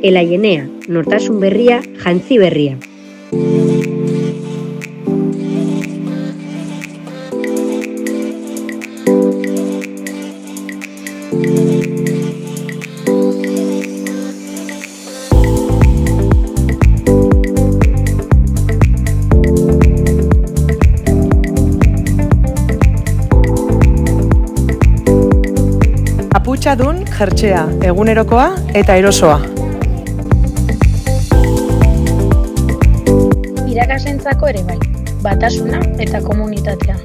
Elaienea, nortasun berria, jantzi berria. Kaputxadun jertsea, egunerokoa eta erosoa. Irakaslentzako ere bai, batasuna eta komunitatea.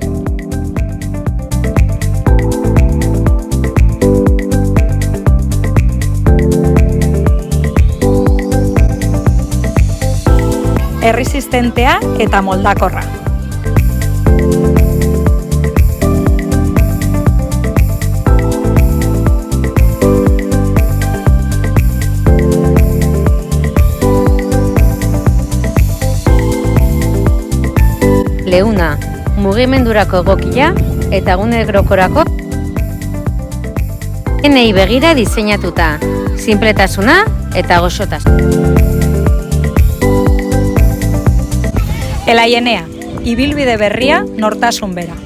Erresistentea eta moldakorra. Leuna, mugimendurako egokia eta egunerokorako enei begira diseinatuta, sinpletasuna eta goxotasuna. Elaienea, ibilbide berria, nortasun bera.